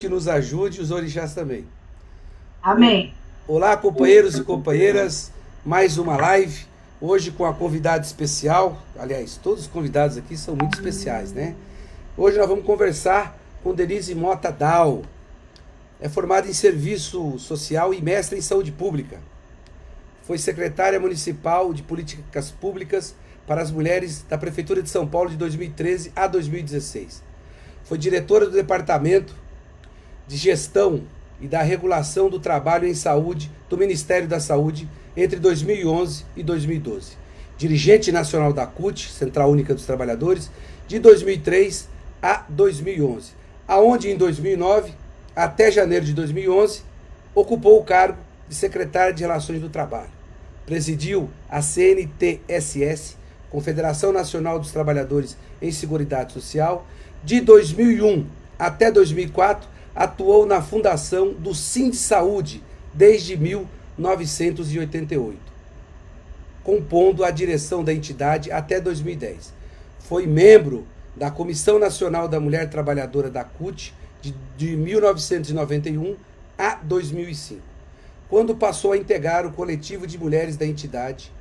que nos ajude, os orixás também. Amém. Olá, companheiros e companheiras, mais uma live, hoje com a convidada especial, aliás, todos os convidados aqui são muito especiais, né? Hoje nós vamos conversar com Denise Mota Dal. É formada em Serviço Social e mestre em Saúde Pública. Foi secretária municipal de Políticas Públicas para as Mulheres da Prefeitura de São Paulo de 2013 a 2016. Foi diretora do Departamento de Gestão e da Regulação do Trabalho em Saúde do Ministério da Saúde entre 2011 e 2012. Dirigente nacional da CUT, Central Única dos Trabalhadores, de 2003 a 2011, aonde em 2009 até janeiro de 2011 ocupou o cargo de secretária de Relações do Trabalho. Presidiu a CNTSS, Confederação Nacional dos Trabalhadores em Seguridade Social, de 2001 até 2004, atuou na fundação do Sindsaúde desde 1988, compondo a direção da entidade até 2010. Foi membro da Comissão Nacional da Mulher Trabalhadora da CUT de 1991 a 2005, quando passou a integrar o coletivo de mulheres da entidade,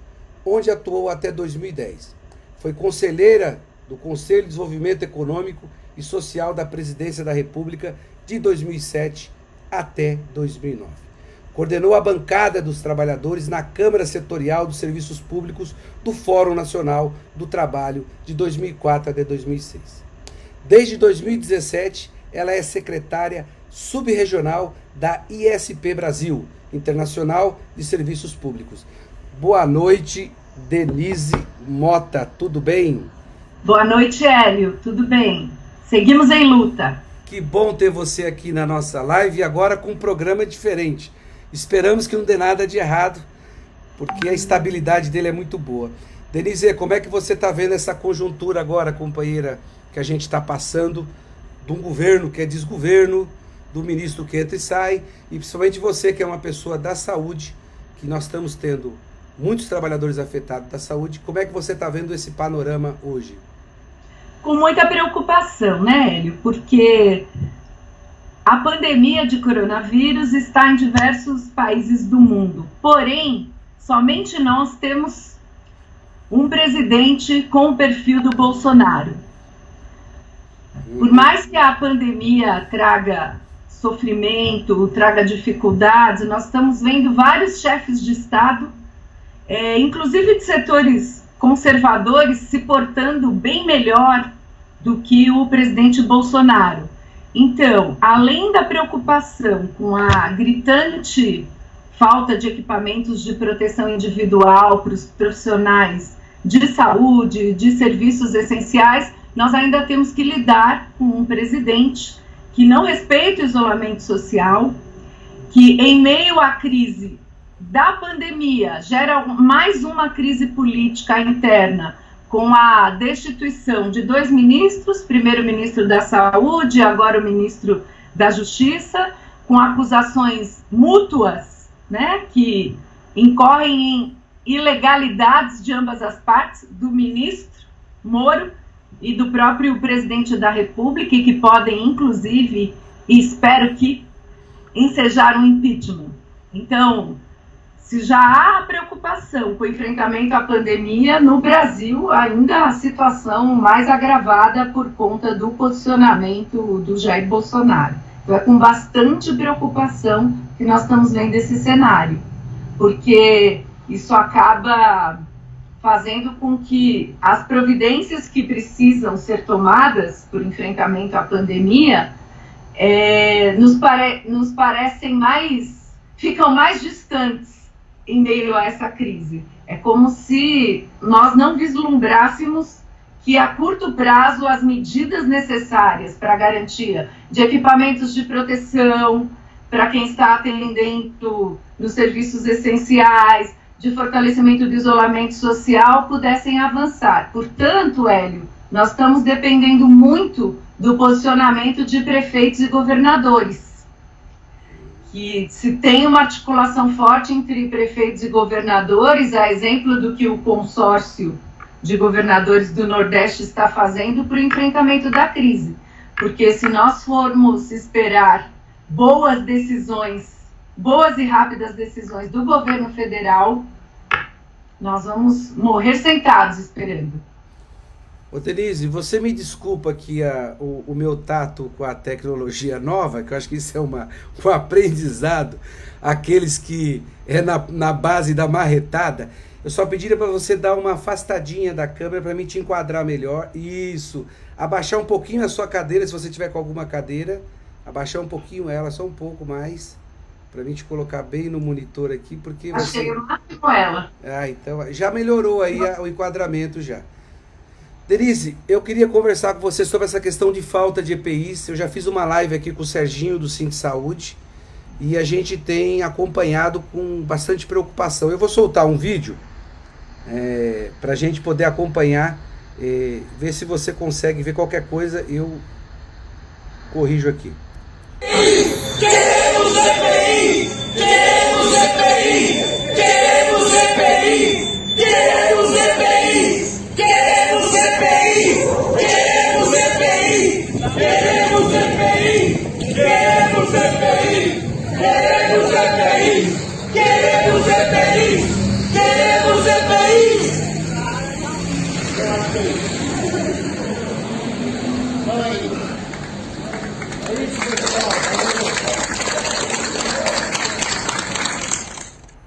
onde atuou até 2010. Foi conselheira do Conselho de Desenvolvimento Econômico e Social da Presidência da República de 2007 até 2009. Coordenou a bancada dos trabalhadores na Câmara Setorial dos Serviços Públicos do Fórum Nacional do Trabalho de 2004 até 2006. Desde 2017, ela é secretária subregional da ISP Brasil, Internacional de Serviços Públicos. Boa noite, Denise Mota, tudo bem? Boa noite, Hélio, tudo bem? Seguimos em luta. Que bom ter você aqui na nossa live e agora com um programa diferente. Esperamos que não dê nada de errado, porque a estabilidade dele é muito boa. Denise, como é que você está vendo essa conjuntura agora, companheira, que a gente está passando de um governo que é desgoverno, do ministro que entra e sai, e principalmente você que é uma pessoa da saúde, que nós estamos tendo muitos trabalhadores afetados da saúde. Como é que você está vendo esse panorama hoje? Com muita preocupação, né, Hélio? Porque a pandemia de coronavírus está em diversos países do mundo. Porém, somente nós temos um presidente com o perfil do Bolsonaro. Por mais que a pandemia traga sofrimento, traga dificuldades, nós estamos vendo vários chefes de Estado, inclusive de setores conservadores, se portando bem melhor do que o presidente Bolsonaro. Então, além da preocupação com a gritante falta de equipamentos de proteção individual para os profissionais de saúde, de serviços essenciais, nós ainda temos que lidar com um presidente que não respeita o isolamento social, que em meio à crise da pandemia gera mais uma crise política interna, com a destituição de 2 ministros, primeiro ministro da Saúde, agora o ministro da Justiça, com acusações mútuas, né, que incorrem em ilegalidades de ambas as partes, do ministro Moro e do próprio presidente da República, e que podem, inclusive, e espero que, ensejar um impeachment. Então, se já há preocupação com o enfrentamento à pandemia, no Brasil ainda a situação mais agravada por conta do posicionamento do Jair Bolsonaro. Então é com bastante preocupação que nós estamos vendo esse cenário, porque isso acaba fazendo com que as providências que precisam ser tomadas por enfrentamento à pandemia nos parecem ficam mais distantes em meio a essa crise. É como se nós não vislumbrássemos que a curto prazo as medidas necessárias para a garantia de equipamentos de proteção, para quem está atendendo nos serviços essenciais, de fortalecimento do isolamento social, pudessem avançar. Portanto, Hélio, nós estamos dependendo muito do posicionamento de prefeitos e governadores, que se tem uma articulação forte entre prefeitos e governadores, a exemplo do que o consórcio de governadores do Nordeste está fazendo para o enfrentamento da crise. porque se nós formos esperar boas decisões, boas e rápidas decisões do governo federal, nós vamos morrer sentados esperando. Ô Denise, você me desculpa aqui o meu tato com a tecnologia nova, que eu acho que isso é um aprendizado, aqueles que é na base da marretada. Eu só pediria para você dar uma afastadinha da câmera para mim te enquadrar melhor. Isso. Abaixar um pouquinho a sua cadeira, se você tiver com alguma cadeira. Abaixar um pouquinho ela, só um pouco mais. Para mim te colocar bem no monitor aqui, porque você... Achei o máximo com ela. Ah, então já melhorou aí o enquadramento já. Denise, eu queria conversar com você sobre essa questão de falta de EPIs. Eu já fiz uma live aqui com o Serginho do Cinti Saúde e a gente tem acompanhado com bastante preocupação. Eu vou soltar um vídeo para a gente poder acompanhar, ver se você consegue ver qualquer coisa, eu corrijo aqui. Queremos EPI! Queremos EPI! Queremos EPI! Queremos EPI! Queremos EPI! Queremos EPI! Queremos EPI! Queremos EPI! Queremos EPI! Queremos EPI! Queremos EPI!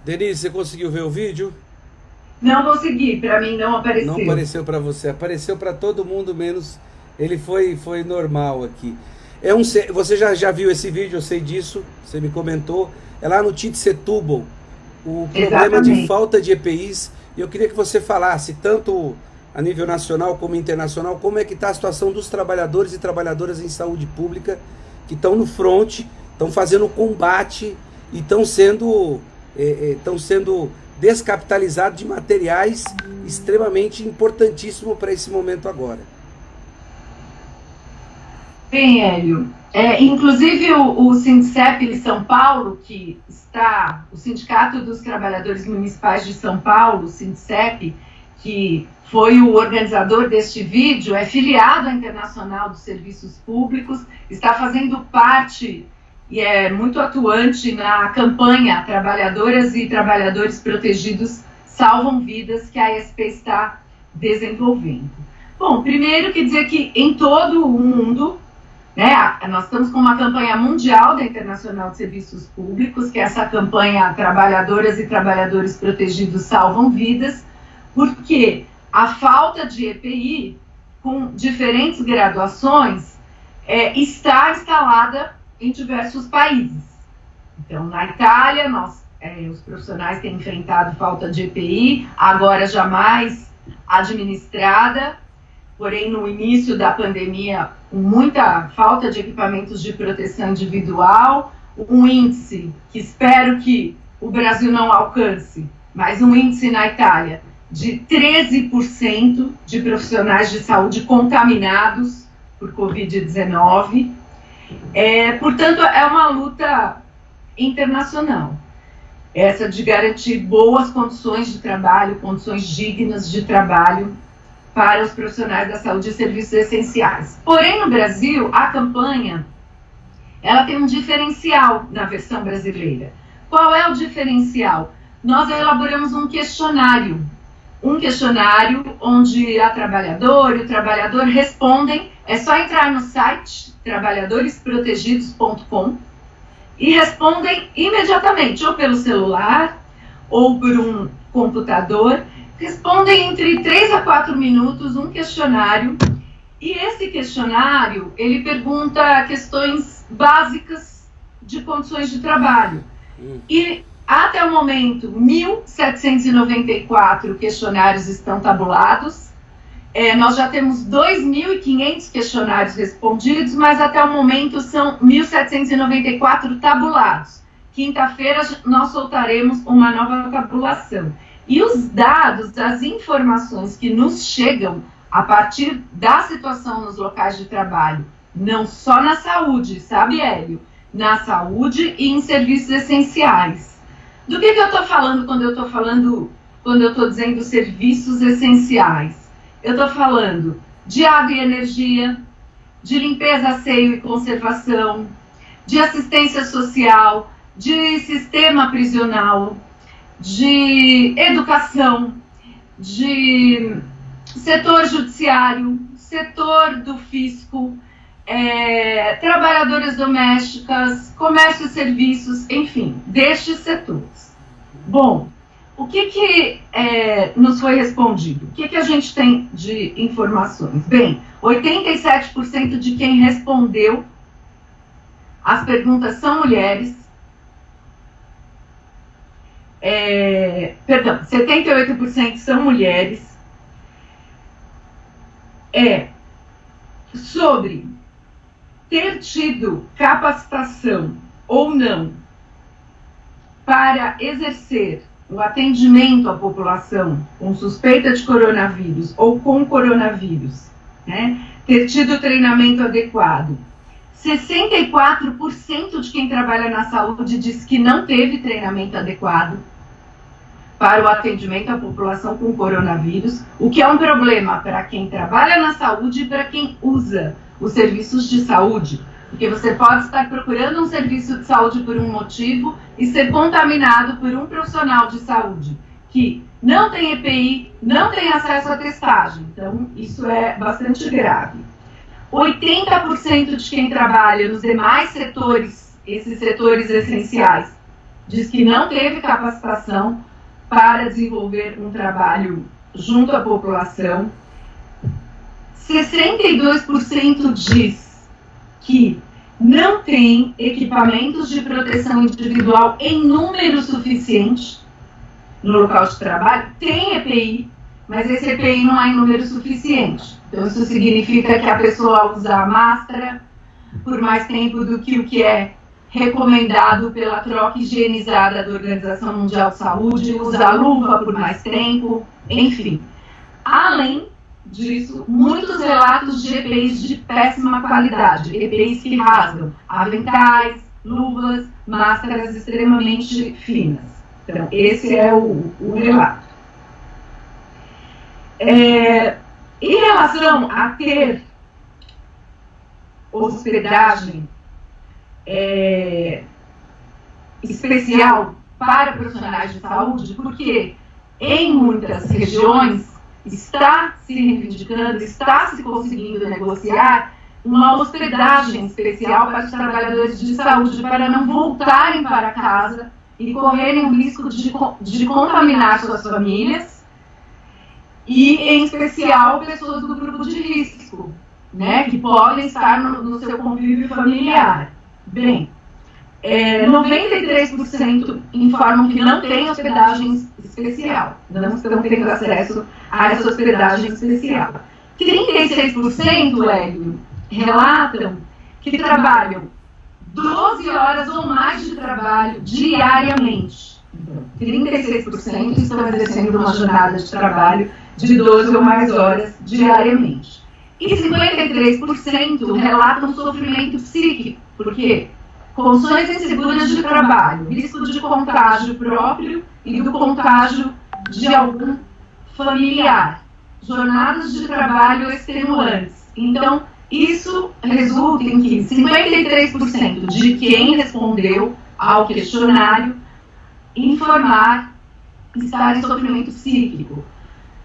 Denise, você conseguiu ver o vídeo? Não consegui, para mim não apareceu. Não apareceu para você, apareceu para todo mundo, menos ele foi normal aqui. Você já viu esse vídeo, eu sei disso, você me comentou. É lá no Tite Setúbal, o problema Exatamente. de falta de EPIs. E eu queria que você falasse, tanto a nível nacional como internacional, como é que está a situação dos trabalhadores e trabalhadoras em saúde pública que estão no front, estão fazendo combate e estão sendo descapitalizados de materiais extremamente importantíssimos para esse momento agora. Bem, Hélio, inclusive o Sindicep de São Paulo, que está, o Sindicato dos Trabalhadores Municipais de São Paulo, o Sindicep, que foi o organizador deste vídeo, é filiado à Internacional dos Serviços Públicos, está fazendo parte e é muito atuante na campanha Trabalhadoras e Trabalhadores Protegidos Salvam Vidas, que a ASP está desenvolvendo. Bom, primeiro quer dizer que em todo o mundo, né, nós estamos com uma campanha mundial da Internacional de Serviços Públicos, que é essa campanha Trabalhadoras e Trabalhadores Protegidos Salvam Vidas, porque a falta de EPI, com diferentes graduações, está instalada em diversos países. Então, na Itália, os profissionais têm enfrentado falta de EPI, agora jamais administrada, porém no início da pandemia, com muita falta de equipamentos de proteção individual, um índice que espero que o Brasil não alcance, mas um índice na Itália de 13% de profissionais de saúde contaminados por Covid-19. Portanto, é uma luta internacional, essa de garantir boas condições de trabalho, condições dignas de trabalho para os profissionais da saúde e serviços essenciais. Porém, no Brasil, a campanha ela tem um diferencial na versão brasileira. Qual é o diferencial? Nós elaboramos um questionário onde a trabalhadora e o trabalhador respondem. É só entrar no site trabalhadoresprotegidos.com e respondem imediatamente, ou pelo celular, ou por um computador. Respondem entre 3 a 4 minutos um questionário, e esse questionário, ele pergunta questões básicas de condições de trabalho. E até o momento, 1.794 questionários estão tabulados. Nós já temos 2.500 questionários respondidos, mas até o momento são 1.794 tabulados. Quinta-feira nós soltaremos uma nova tabulação. E os dados, as informações que nos chegam a partir da situação nos locais de trabalho, não só na saúde, sabe, Hélio? Na saúde e em serviços essenciais. Do que eu estou falando quando eu estou dizendo serviços essenciais? Eu estou falando de água e energia, de limpeza, asseio e conservação, de assistência social, de sistema prisional, de educação, de setor judiciário, setor do fisco, trabalhadoras domésticas, comércio e serviços, enfim, destes setores. Bom, o que nos foi respondido? O que a gente tem de informações? Bem, 87% de quem respondeu as perguntas são mulheres. 78% são mulheres. Sobre ter tido capacitação ou não para exercer o atendimento à população com suspeita de coronavírus ou com coronavírus, né? Ter tido treinamento adequado. 64% de quem trabalha na saúde diz que não teve treinamento adequado para o atendimento à população com coronavírus, o que é um problema para quem trabalha na saúde e para quem usa os serviços de saúde, porque você pode estar procurando um serviço de saúde por um motivo e ser contaminado por um profissional de saúde que não tem EPI, não tem acesso à testagem. Então, isso é bastante grave. 80% de quem trabalha nos demais setores, esses setores essenciais, diz que não teve capacitação para desenvolver um trabalho junto à população. 62% diz que não tem equipamentos de proteção individual em número suficiente no local de trabalho. Tem EPI, mas esse EPI não é em número suficiente. Então, isso significa que a pessoa usa máscara por mais tempo do que o que é recomendado pela troca higienizada da Organização Mundial de Saúde, usa luva por mais tempo, enfim. Além disso, muitos relatos de EPIs de péssima qualidade, EPIs que rasgam, aventais, luvas, máscaras extremamente finas. Então, esse é o relato. Em relação a ter hospedagem especial para profissionais de saúde, porque em muitas regiões está se reivindicando, está se conseguindo negociar uma hospedagem especial para os trabalhadores de saúde, para não voltarem para casa e correrem o risco de contaminar suas famílias e, em especial, pessoas do grupo de risco, né, que podem estar no seu convívio familiar. Bem, 93% informam que não tem hospedagem especial, não estão tendo acesso a essa hospedagem especial. 36%, Hélio, relatam que trabalham 12 horas ou mais de trabalho diariamente. Então, 36% estão exercendo uma jornada de trabalho de 12 ou mais horas diariamente. E 53% relatam sofrimento psíquico, porque condições inseguras de trabalho, risco de contágio próprio e do contágio de algum familiar, jornadas de trabalho extenuantes. Então, isso resulta em que 53% de quem respondeu ao questionário informar estar em sofrimento psíquico.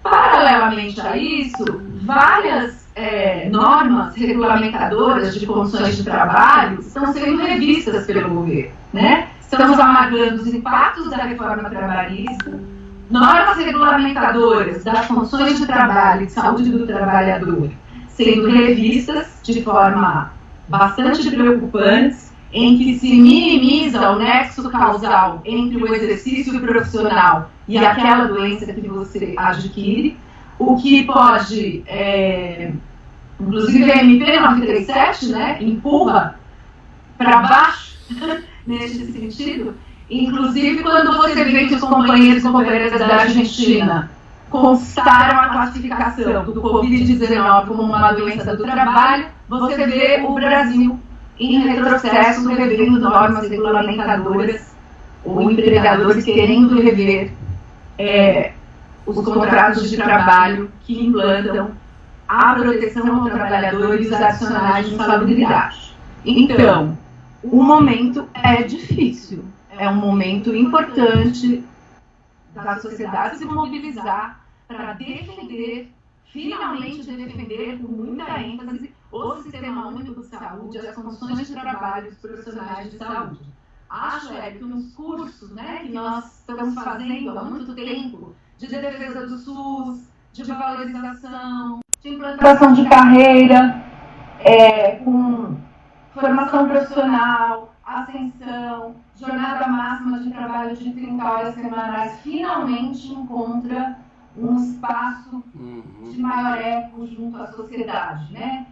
Paralelamente a isso, várias normas regulamentadoras de condições de trabalho estão sendo revistas pelo governo, né? Estamos amargando os impactos da reforma trabalhista, normas regulamentadoras das condições de trabalho e de saúde do trabalhador sendo revistas de forma bastante preocupante, em que se minimiza o nexo causal entre o exercício profissional e aquela doença que você adquire, o que pode, inclusive a MP 937, né, empurra para baixo nesse sentido, inclusive quando você vê que os companheiros e companheiras da Argentina constaram a classificação do Covid-19 como uma doença do trabalho, você vê o Brasil em retrocesso, revendo normas regulamentadoras ou empregadores querendo rever os contratos de trabalho que implantam a proteção ao trabalhador e os adicionais de insalubridade. Então, o momento é difícil, é um momento importante da sociedade se mobilizar para defender, finalmente defender com muita ênfase, o Sistema Único de Saúde, as condições de trabalho dos profissionais de saúde. Acho, que nos cursos, né, que nós estamos fazendo há muito tempo, de defesa do SUS, de valorização, de implantação de carreira, com formação profissional, ascensão, jornada máxima de trabalho de 30 horas semanais, finalmente encontra um espaço de maior eco junto à sociedade, né?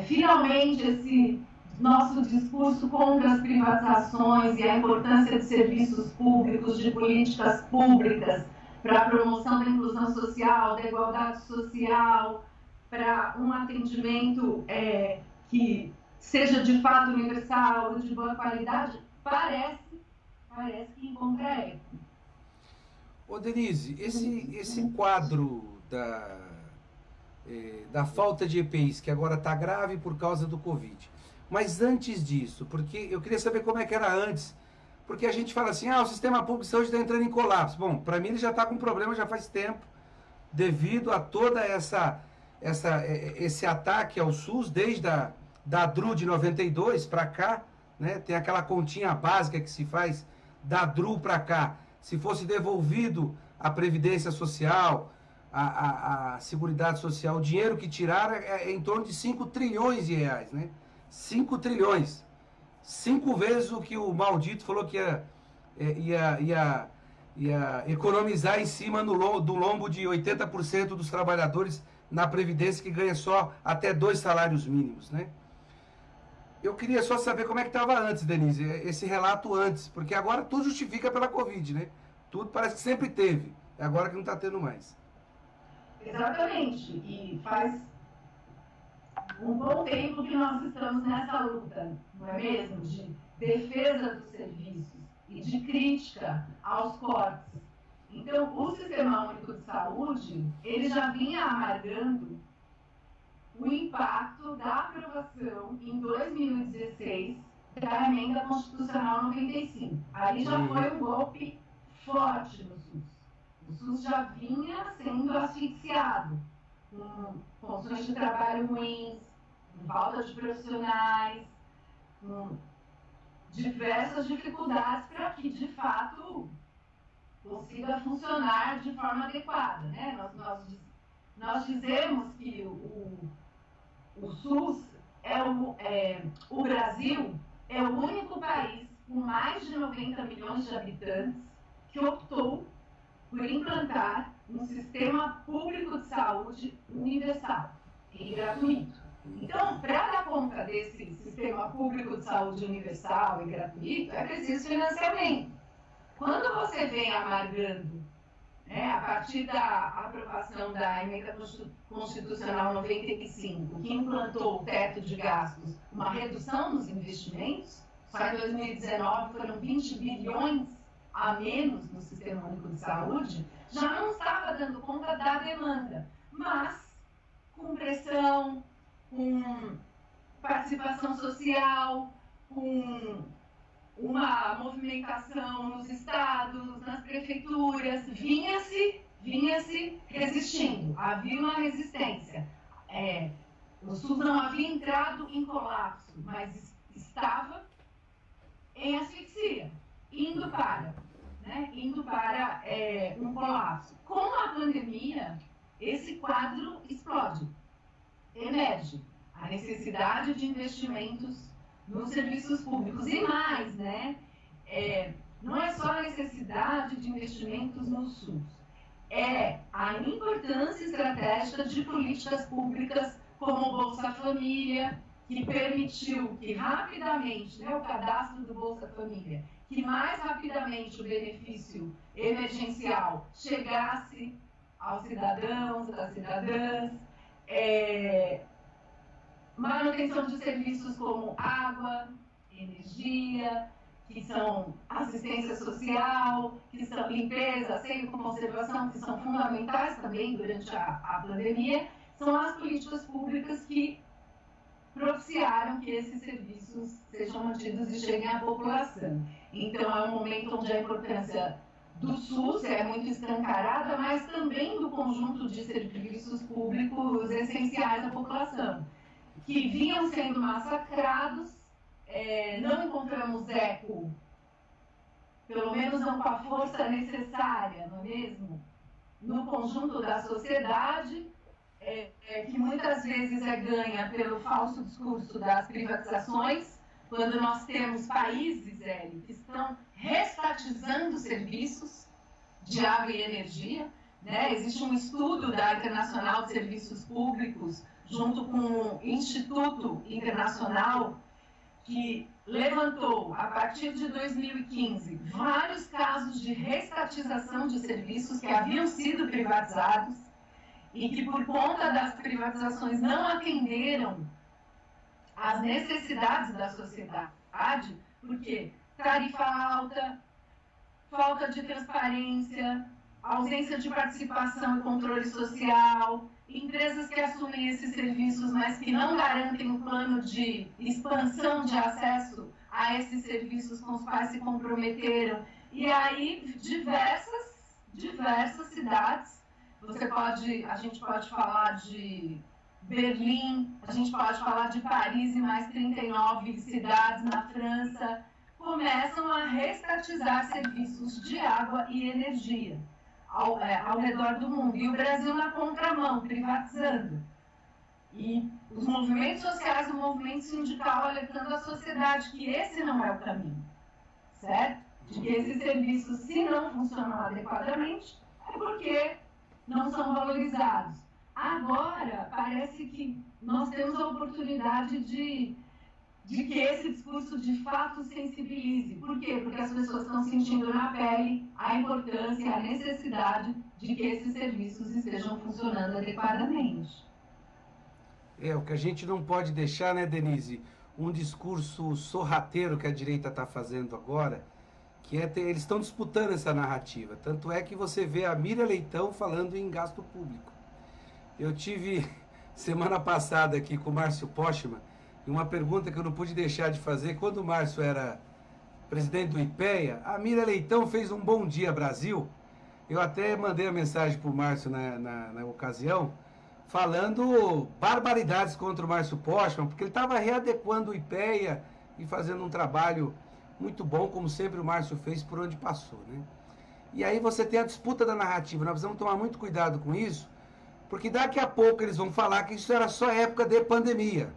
Finalmente esse nosso discurso contra as privatizações e a importância de serviços públicos, de políticas públicas para a promoção da inclusão social, da igualdade social, para um atendimento que seja de fato universal, de boa qualidade, parece que encontra eco. Ô Denise, esse quadro da falta de EPIs, que agora está grave por causa do Covid, mas antes disso, porque eu queria saber como é que era antes, porque a gente fala assim, o sistema público de saúde está entrando em colapso. Bom, para mim ele já está com problema já faz tempo, devido a toda esse ataque ao SUS, desde da DRU de 92 para cá, né? Tem aquela continha básica que se faz da DRU para cá. Se fosse devolvido a Previdência Social, a Seguridade Social, o dinheiro que tiraram é em torno de 5 trilhões de reais, né? 5 trilhões. 5 vezes o que o maldito falou que ia economizar em cima do lombo de 80% dos trabalhadores na Previdência, que ganha só até 2 salários mínimos, né? Eu queria só saber como é que estava antes, Denise, esse relato antes, porque agora tudo justifica pela Covid, né? Tudo parece que sempre teve, agora que não está tendo mais. Exatamente, e faz um bom tempo que nós estamos nessa luta, não é mesmo? De defesa dos serviços e de crítica aos cortes. Então, o Sistema Único de Saúde, ele já vinha amargando o impacto da aprovação em 2016 da Emenda Constitucional 95. Ali já foi um golpe forte no SUS. O SUS já vinha sendo asfixiado, com condições de trabalho ruins, com falta de profissionais, com diversas dificuldades para que, de fato, consiga funcionar de forma adequada, né? Nós dizemos que o SUS o Brasil é o único país com mais de 90 milhões de habitantes que optou por implantar um sistema público de saúde universal e gratuito. Então, para dar conta desse sistema público de saúde universal e gratuito, é preciso financiamento. Quando você vem amargando, né, a partir da aprovação da Emenda Constitucional 95, que implantou o teto de gastos, uma redução nos investimentos, só em 2019 foram 20 bilhões a menos no Sistema Único de Saúde, já não estava dando conta da demanda, mas com pressão, com participação social, com uma movimentação nos estados, nas prefeituras, vinha-se resistindo, havia uma resistência. O SUS não havia entrado em colapso, mas estava em asfixia, indo para um colapso. Com a pandemia, esse quadro explode, emerge a necessidade de investimentos nos serviços públicos. E mais, né? Não é só a necessidade de investimentos no SUS, é a importância estratégica de políticas públicas como o Bolsa Família, que permitiu que rapidamente, né, o cadastro do Bolsa Família, que mais rapidamente o benefício emergencial chegasse aos cidadãos, às cidadãs, manutenção de serviços como água, energia, que são assistência social, que são limpeza, asseio com conservação, que são fundamentais também durante a pandemia, são as políticas públicas que propiciaram que esses serviços sejam mantidos e cheguem à população. Então, é um momento onde a importância do SUS é muito escancarada, mas também do conjunto de serviços públicos essenciais à população, que vinham sendo massacrados. Não encontramos eco, pelo menos não com a força necessária, não é mesmo? No conjunto da sociedade, que muitas vezes é ganha pelo falso discurso das privatizações, quando nós temos países, Hélio, que estão restatizando serviços de água e energia, né? Existe um estudo da Internacional de Serviços Públicos, junto com o Instituto Internacional, que levantou, a partir de 2015, vários casos de restatização de serviços que haviam sido privatizados e que, por conta das privatizações, não atenderam às necessidades da sociedade, porque tarifa alta, falta de transparência, ausência de participação e controle social, empresas que assumem esses serviços, mas que não garantem o plano de expansão de acesso a esses serviços com os quais se comprometeram. E aí, diversas cidades, a gente pode falar de Berlim, a gente pode falar de Paris e mais 39 cidades na França, começam a restatizar serviços de água e energia ao redor do mundo. E o Brasil na contramão, privatizando. E os movimentos sociais, o movimento sindical alertando a sociedade que esse não é o caminho, certo? De que esses serviços, se não funcionam adequadamente, é porque não são valorizados. Agora, parece que nós temos a oportunidade de que esse discurso de fato sensibilize. Por quê? Porque as pessoas estão sentindo na pele a importância, a necessidade de que esses serviços estejam funcionando adequadamente. O que a gente não pode deixar, né, Denise, um discurso sorrateiro que a direita está fazendo agora, que eles estão disputando essa narrativa. Tanto é que você vê a Miriam Leitão falando em gasto público. Eu tive semana passada aqui com o Márcio Postman, e uma pergunta que eu não pude deixar de fazer, quando o Márcio era presidente do IPEA, a Miriam Leitão fez um Bom Dia Brasil. Eu até mandei a mensagem para o Márcio na ocasião, falando barbaridades contra o Márcio Postman, porque ele estava readequando o IPEA e fazendo um trabalho muito bom, como sempre o Márcio fez por onde passou, né? E aí você tem a disputa da narrativa, nós precisamos tomar muito cuidado com isso, porque daqui a pouco eles vão falar que isso era só época de pandemia.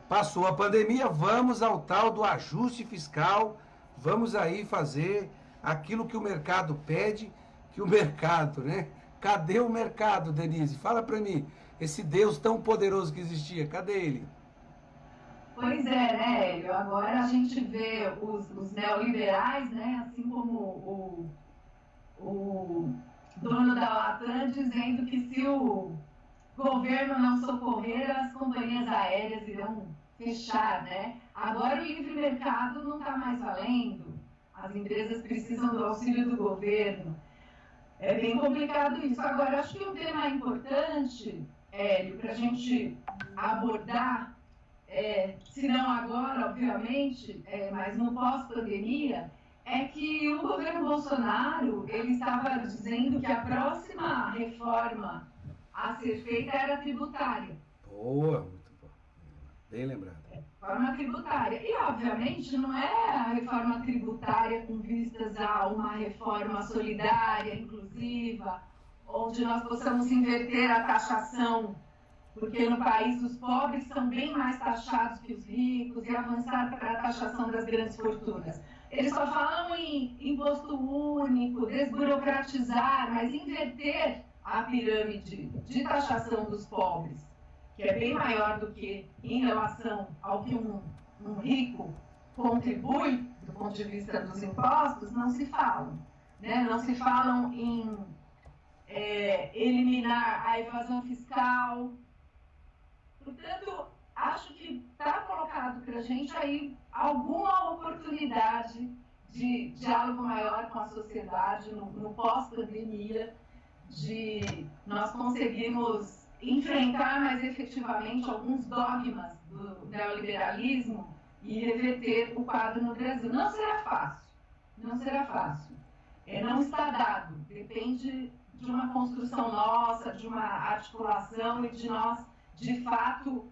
Passou a pandemia, vamos ao tal do ajuste fiscal, vamos aí fazer aquilo que o mercado pede, que o mercado, né? Cadê o mercado, Denise? Fala pra mim, esse Deus tão poderoso que existia, cadê ele? Pois é, né, Hélio? Agora a gente vê os neoliberais, né, assim como o dono da Latam dizendo que se o governo não socorrer, as companhias aéreas irão fechar, né? Agora o livre mercado não está mais valendo, as empresas precisam do auxílio do governo. É bem complicado isso. Agora, acho que um tema importante, Hélio, para a gente abordar, se não agora, obviamente, mas no pós-pandemia, é que o governo Bolsonaro, ele estava dizendo que a próxima reforma a ser feita era tributária. Boa, muito boa. Bem lembrado. Reforma tributária. E, obviamente, não é a reforma tributária com vistas a uma reforma solidária, inclusiva, onde nós possamos inverter a taxação, porque no país os pobres são bem mais taxados que os ricos, e avançar para a taxação das grandes fortunas. Eles só falam em imposto único, desburocratizar, mas inverter a pirâmide de taxação dos pobres, que é bem maior do que em relação ao que um rico contribui do ponto de vista dos impostos, não se falam, né? Não se falam em eliminar a evasão fiscal. Portanto, acho que está colocado para a gente aí alguma oportunidade de diálogo maior com a sociedade no pós-pandemia, de nós conseguirmos enfrentar mais efetivamente alguns dogmas do neoliberalismo e reverter o quadro no Brasil. Não será fácil, não será fácil. Não está dado, depende de uma construção nossa, de uma articulação e de nós, de fato,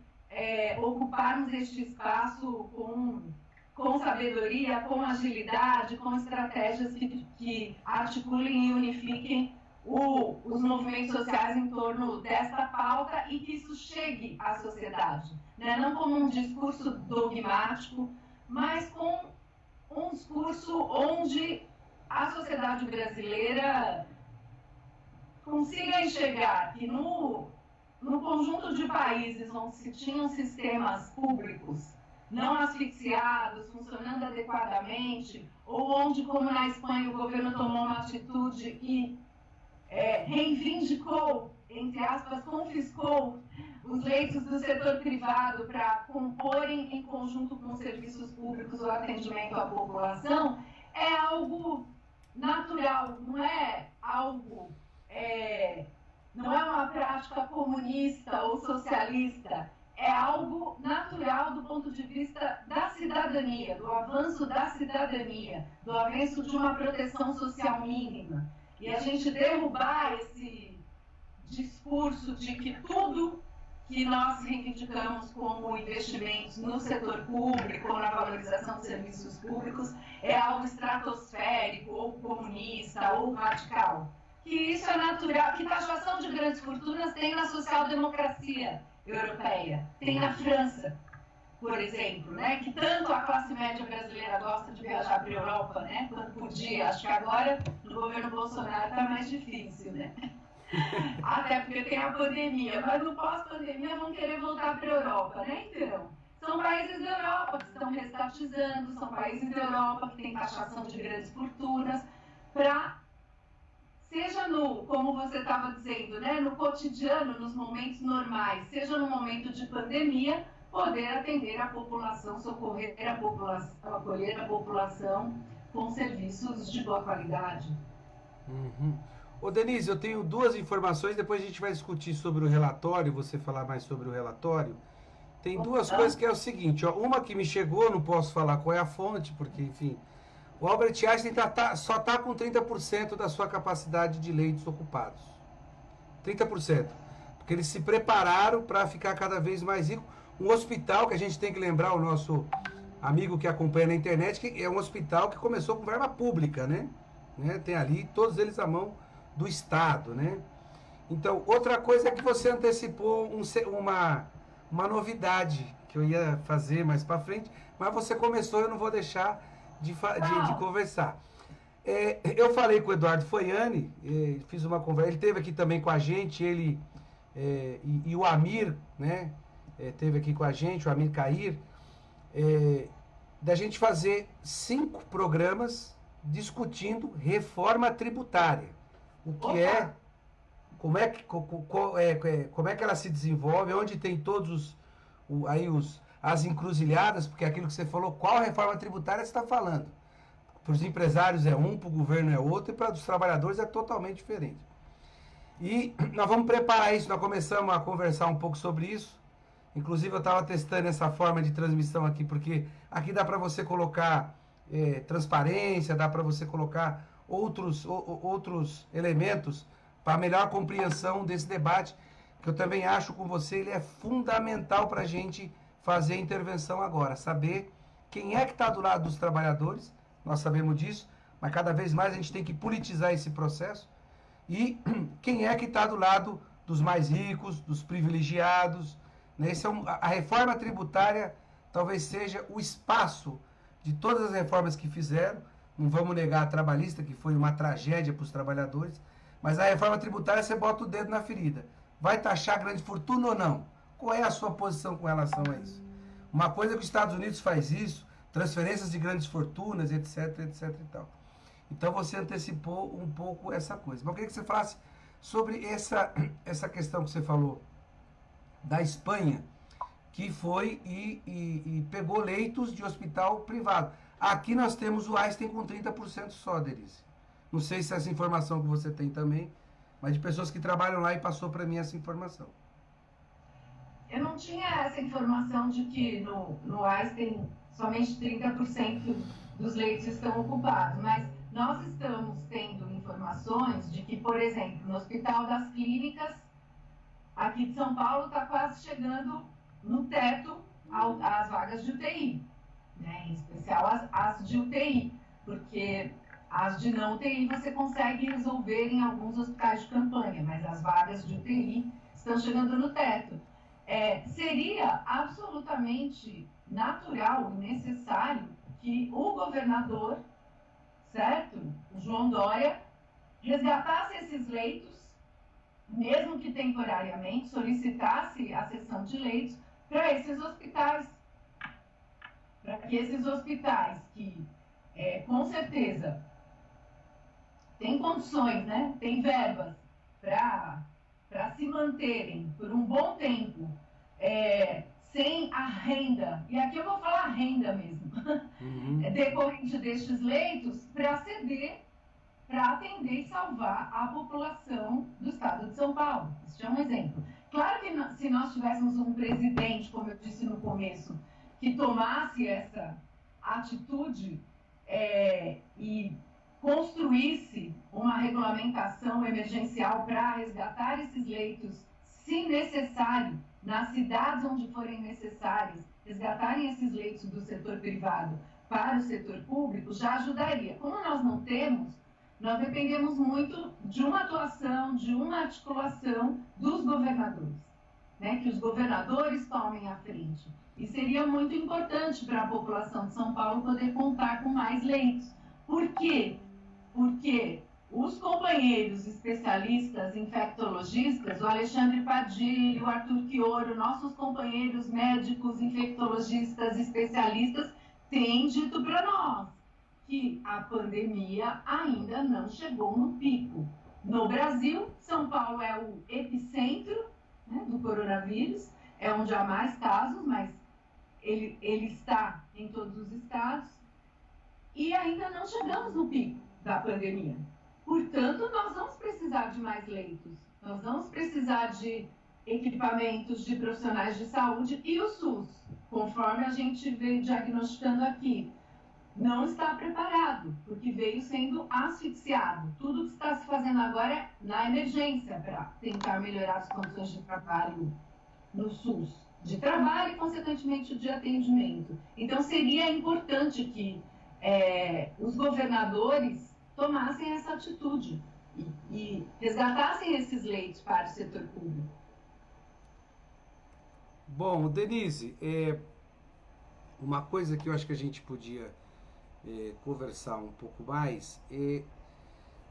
ocuparmos este espaço com sabedoria, com agilidade, com estratégias que articulem e unifiquem os movimentos sociais em torno desta pauta e que isso chegue à sociedade, né? Não como um discurso dogmático, mas com um discurso onde a sociedade brasileira consiga enxergar que no conjunto de países onde se tinham sistemas públicos não asfixiados, funcionando adequadamente, ou onde, como na Espanha, o governo tomou uma atitude e reivindicou, entre aspas, confiscou os leitos do setor privado para comporem em conjunto com os serviços públicos o atendimento à população, é algo natural, não é algo, não é uma prática comunista ou socialista, é algo natural do ponto de vista da cidadania, do avanço da cidadania, do avanço de uma proteção social mínima. E a gente derrubar esse discurso de que tudo que nós reivindicamos como investimentos no setor público ou na valorização de serviços públicos é algo estratosférico, ou comunista, ou radical. Que isso é natural, que taxação de grandes fortunas tem na social-democracia europeia, tem na França, por exemplo, né, que tanto a classe média brasileira gosta de viajar para a Europa, né, quando podia. Acho que agora, no governo Bolsonaro, está mais difícil, né? Até porque tem a pandemia, mas no pós-pandemia vão querer voltar para a Europa, né? Então, são países da Europa que estão restatizando, são países da Europa que têm taxação de grandes fortunas, para, seja como você estava dizendo, né, no cotidiano, nos momentos normais, seja no momento de pandemia, poder atender a população, socorrer a população, acolher a população com serviços de boa qualidade. Uhum. Ô Denise, eu tenho duas informações, depois a gente vai discutir sobre o relatório, você falar mais sobre o relatório. Tem duas coisas que é o seguinte, ó, uma que me chegou, não posso falar qual é a fonte, porque, enfim, o Albert Einstein só está com 30% da sua capacidade de leitos ocupados. 30%. Porque eles se prepararam para ficar cada vez mais rico. Um hospital que a gente tem que lembrar, o nosso amigo que acompanha na internet, que é um hospital que começou com verba pública, né? Tem ali todos eles à mão do Estado, né? Então, outra coisa é que você antecipou uma novidade que eu ia fazer mais para frente, mas você começou, eu não vou deixar de conversar. Eu falei com o Eduardo Foiani, fiz uma conversa, ele esteve aqui também com a gente, ele e o Amir, né? Esteve aqui com a gente, o Amir Cair, da gente fazer 5 programas discutindo reforma tributária. O que é, como é que ela se desenvolve, onde tem todos as encruzilhadas, porque aquilo que você falou, qual reforma tributária você está falando? Para os empresários é um, para o governo é outro, e para os trabalhadores é totalmente diferente. E nós vamos preparar isso, nós começamos a conversar um pouco sobre isso. Inclusive eu estava testando essa forma de transmissão aqui, porque aqui dá para você colocar transparência, dá para você colocar outros elementos para melhor compreensão desse debate, que eu também acho com você, ele é fundamental para a gente fazer a intervenção agora, saber quem é que está do lado dos trabalhadores, nós sabemos disso, mas cada vez mais a gente tem que politizar esse processo, e quem é que está do lado dos mais ricos, dos privilegiados, né? A reforma tributária talvez seja o espaço de todas as reformas que fizeram, não vamos negar a trabalhista, que foi uma tragédia para os trabalhadores, mas a reforma tributária você bota o dedo na ferida. Vai taxar grande fortuna ou não? Qual é a sua posição com relação a isso? Uma coisa é que os Estados Unidos faz isso, transferências de grandes fortunas, etc, etc e tal. Então você antecipou um pouco essa coisa. Mas eu queria que você falasse sobre essa questão que você falou da Espanha, que foi e pegou leitos de hospital privado. Aqui nós temos o Einstein com 30% só, Denise. Não sei se essa informação que você tem também, mas de pessoas que trabalham lá e passou para mim essa informação. não tinha essa informação de que no AIS tem somente 30% dos leitos estão ocupados, mas nós estamos tendo informações de que, por exemplo, no Hospital das Clínicas, aqui de São Paulo, está quase chegando no teto as vagas de UTI, né? Em especial as de UTI, porque as de não UTI você consegue resolver em alguns hospitais de campanha, mas as vagas de UTI estão chegando no teto. Seria absolutamente natural e necessário que o governador, certo, o João Dória, resgatasse esses leitos, mesmo que temporariamente, solicitasse a cessão de leitos para esses hospitais, para que esses hospitais que, com certeza, têm condições, né, têm verbas para se manterem por um bom tempo, sem a renda, e aqui eu vou falar renda mesmo, decorrente destes leitos, para ceder, para atender e salvar a população do estado de São Paulo. Este é um exemplo. Claro que se nós tivéssemos um presidente, como eu disse no começo, que tomasse essa atitude e construísse uma regulamentação emergencial para resgatar esses leitos, se necessário, nas cidades onde forem necessários, resgatarem esses leitos do setor privado para o setor público, já ajudaria. Como nós não temos, nós dependemos muito de uma atuação, de uma articulação dos governadores, né? Que os governadores tomem a frente. E seria muito importante para a população de São Paulo poder contar com mais leitos. Por quê? Porque os companheiros especialistas infectologistas, o Alexandre Padilha, o Arthur Chioro, nossos companheiros médicos infectologistas especialistas, têm dito para nós que a pandemia ainda não chegou no pico. No Brasil, São Paulo é o epicentro, né, do coronavírus, é onde há mais casos, mas ele está em todos os estados, e ainda não chegamos no pico da pandemia. Portanto, nós vamos precisar de mais leitos, nós vamos precisar de equipamentos, de profissionais de saúde, e o SUS, conforme a gente veio diagnosticando aqui, não está preparado, porque veio sendo asfixiado. Tudo que está se fazendo agora é na emergência, para tentar melhorar as condições de trabalho no SUS, de trabalho e, consequentemente, de atendimento. Então, seria importante que os governadores tomassem essa atitude e resgatassem esses leitos para o setor público. Bom, Denise, uma coisa que eu acho que a gente podia conversar um pouco mais,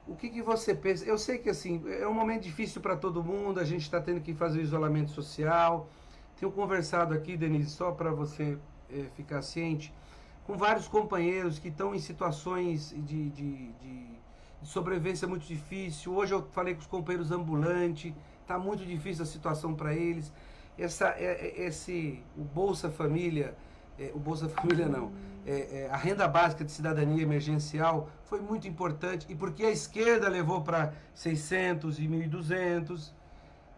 o que você pensa? Eu sei que assim, é um momento difícil para todo mundo, a gente está tendo que fazer o isolamento social. Tenho conversado aqui, Denise, só para você ficar ciente, com vários companheiros que estão em situações de sobrevivência muito difícil. Hoje eu falei com os companheiros ambulantes, está muito difícil a situação para eles. O Bolsa Família, o Bolsa Família não, a renda básica de cidadania emergencial foi muito importante, e porque a esquerda levou para 600 e 1.200,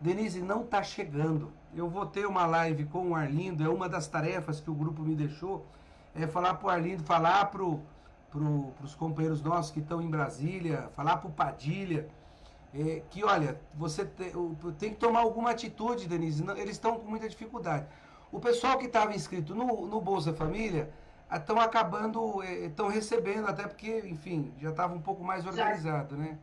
Denise, não está chegando. Eu vou ter uma live com o Arlindo, é uma das tarefas que o grupo me deixou, falar para o Arlindo, falar para os companheiros nossos que estão em Brasília, falar para o Padilha, que olha, você tem que tomar alguma atitude, Denise, eles estão com muita dificuldade. O pessoal que estava inscrito no Bolsa Família estão acabando, estão recebendo, até porque, enfim, já estava um pouco mais organizado, né?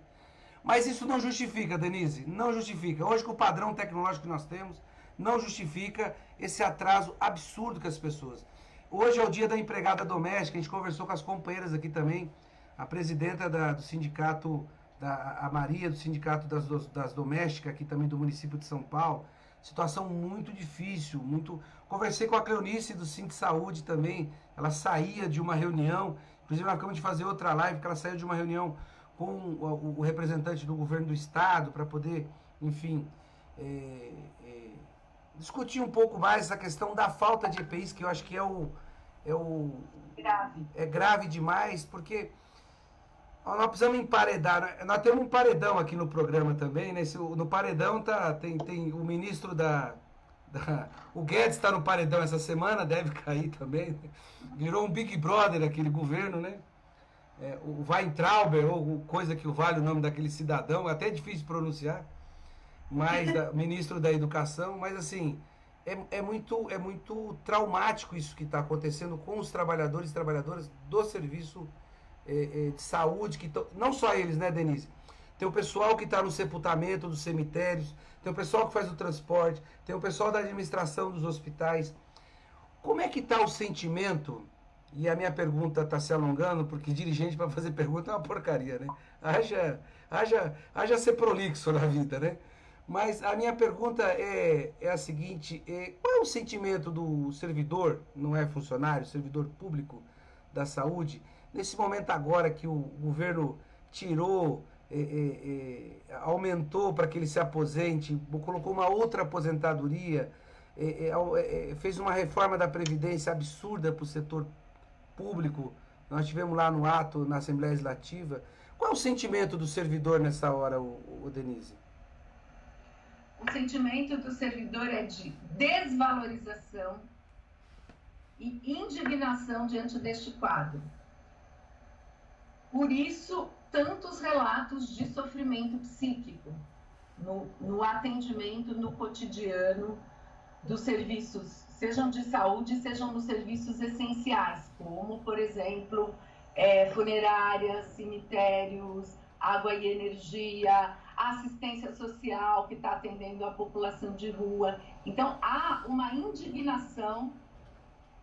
Mas isso não justifica, Denise, não justifica. Hoje, com o padrão tecnológico que nós temos, não justifica esse atraso absurdo com as pessoas. Hoje é o dia da empregada doméstica, a gente conversou com as companheiras aqui também, a presidenta do sindicato, a Maria, do sindicato das domésticas aqui também do município de São Paulo. Situação muito difícil, Conversei com a Cleonice do Cinto Saúde também, ela saía de uma reunião, inclusive nós acabamos de fazer outra live, que ela saiu de uma reunião com o representante do governo do estado, para poder, enfim, discutir um pouco mais essa questão da falta de EPIs, que eu acho que grave. É grave demais, porque nós precisamos emparedar. Nós temos um paredão aqui no programa também, né? No paredão tem o ministro O Guedes está no paredão essa semana, deve cair também. Virou um Big Brother aquele governo, né? O Weintraub, ou coisa que vale o nome daquele cidadão, é até difícil pronunciar, mas ministro da Educação, mas assim, é muito traumático isso que está acontecendo com os trabalhadores e trabalhadoras do serviço de saúde, que não só eles, né, Denise? Tem o pessoal que está no sepultamento dos cemitérios, tem o pessoal que faz o transporte, tem o pessoal da administração dos hospitais. Como é que está o sentimento? E a minha pergunta está se alongando, porque dirigente para fazer pergunta é uma porcaria, né? Haja ser prolixo na vida, né? Mas a minha pergunta é a seguinte, qual é o sentimento do servidor, não é funcionário, servidor público da saúde, nesse momento agora que o governo tirou, aumentou para que ele se aposente, colocou uma outra aposentadoria, fez uma reforma da Previdência absurda para o setor público, nós tivemos lá no ato, na Assembleia Legislativa. Qual é o sentimento do servidor nessa hora, Denise? O sentimento do servidor é de desvalorização e indignação diante deste quadro. Por isso, tantos relatos de sofrimento psíquico no atendimento, no cotidiano dos serviços, sejam de saúde, sejam nos serviços essenciais, como, por exemplo, funerárias, cemitérios, água e energia, assistência social que está atendendo a população de rua. Então, há uma indignação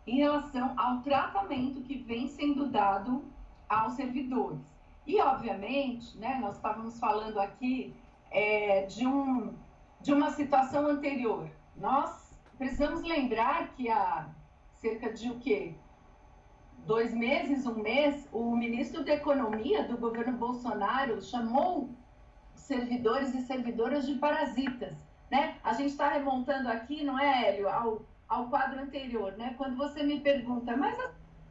em relação ao tratamento que vem sendo dado aos servidores. E, obviamente, né, nós estávamos falando aqui de uma situação anterior. Nós precisamos lembrar que há cerca de 2 meses, 1 mês, o ministro da Economia do governo Bolsonaro chamou servidores e servidoras de parasitas, né? A gente está remontando aqui, não é, Hélio, ao quadro anterior, né? Quando você me pergunta, mas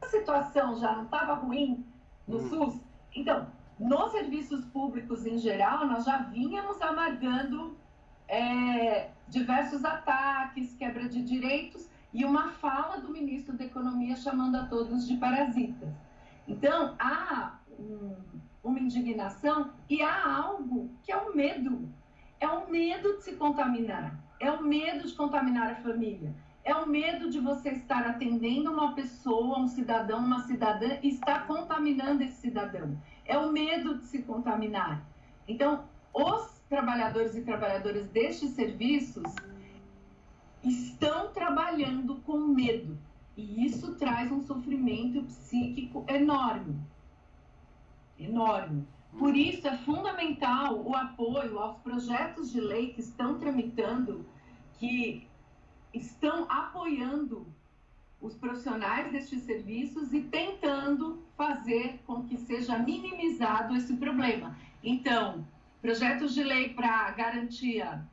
a situação já não estava ruim no SUS? Então, nos serviços públicos em geral, nós já vínhamos amargando diversos ataques, quebra de direitos e uma fala do ministro da Economia chamando a todos de parasitas. Então, há uma indignação e há algo que é o medo. É o medo de se contaminar, é o medo de contaminar a família, é o medo de você estar atendendo uma pessoa, um cidadão, uma cidadã e estar contaminando esse cidadão. É o medo de se contaminar. Então, os trabalhadores e trabalhadoras destes serviços estão trabalhando com medo. E isso traz um sofrimento psíquico enorme. Enorme. Por isso é fundamental o apoio aos projetos de lei que estão tramitando, que estão apoiando os profissionais destes serviços e tentando fazer com que seja minimizado esse problema. Então, projetos de lei para garantia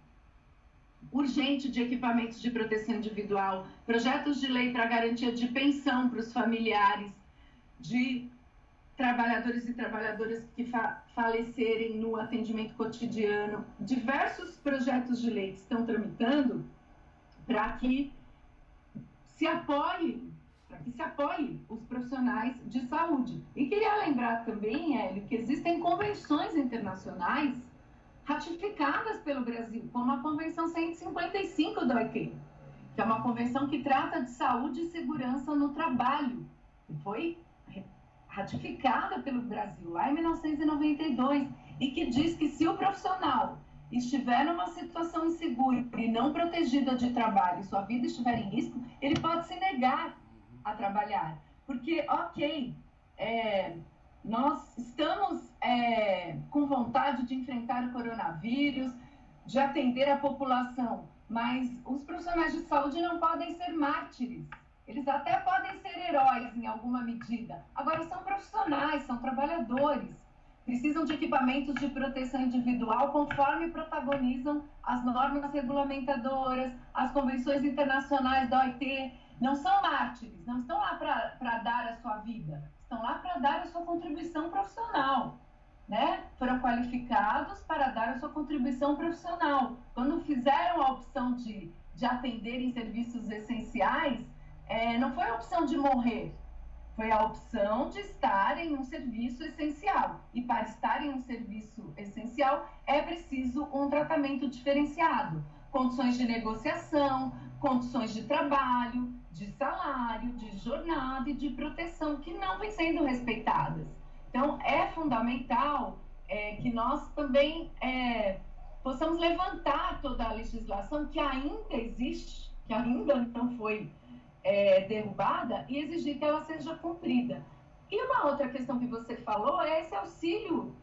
urgente de equipamentos de proteção individual, projetos de lei para garantia de pensão para os familiares de trabalhadores e trabalhadoras que falecerem no atendimento cotidiano, diversos projetos de lei que estão tramitando para que se apoie os profissionais de saúde. E queria lembrar também, Hélio, que existem convenções internacionais ratificadas pelo Brasil, como a Convenção 155 da OIT, que é uma convenção que trata de saúde e segurança no trabalho, que foi ratificada pelo Brasil lá em 1992, e que diz que se o profissional estiver numa situação insegura e não protegida de trabalho, e sua vida estiver em risco, ele pode se negar a trabalhar. Porque, nós estamos com vontade de enfrentar o coronavírus, de atender a população, mas os profissionais de saúde não podem ser mártires. Eles até podem ser heróis em alguma medida. Agora, são profissionais, são trabalhadores. Precisam de equipamentos de proteção individual conforme protagonizam as normas regulamentadoras, as convenções internacionais da OIT. Não são mártires, não estão lá para dar a sua vida, estão lá para dar a sua contribuição profissional, né? Foram qualificados para dar a sua contribuição profissional. Quando fizeram a opção de de atender em serviços essenciais, não foi a opção de morrer, foi a opção de estar em um serviço essencial. E para estar em um serviço essencial é preciso um tratamento diferenciado, condições de negociação, condições de trabalho, de salário, de jornada e de proteção que não vêm sendo respeitadas. Então, é fundamental que nós também possamos levantar toda a legislação que ainda existe, que ainda não foi derrubada, e exigir que ela seja cumprida. E uma outra questão que você falou é esse auxílio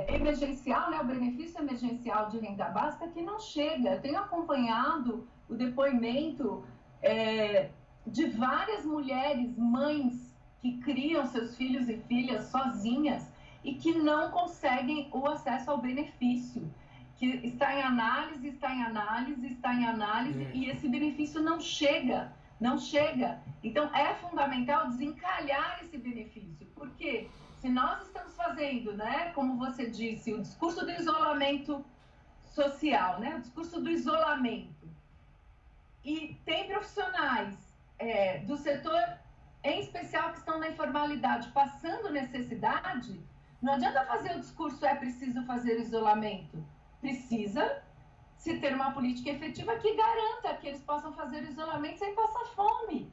emergencial, né, o benefício emergencial de renda básica, que não chega. Eu tenho acompanhado o depoimento de várias mulheres, mães, que criam seus filhos e filhas sozinhas e que não conseguem o acesso ao benefício, que está em análise, e esse benefício não chega. Então, é fundamental desencalhar esse benefício, porque se nós estamos fazendo, né, como você disse, o discurso do isolamento social, né, o discurso do isolamento, e tem profissionais do setor, em especial que estão na informalidade, passando necessidade, não adianta fazer o discurso, é preciso fazer isolamento. Precisa se ter uma política efetiva que garanta que eles possam fazer isolamento sem passar fome,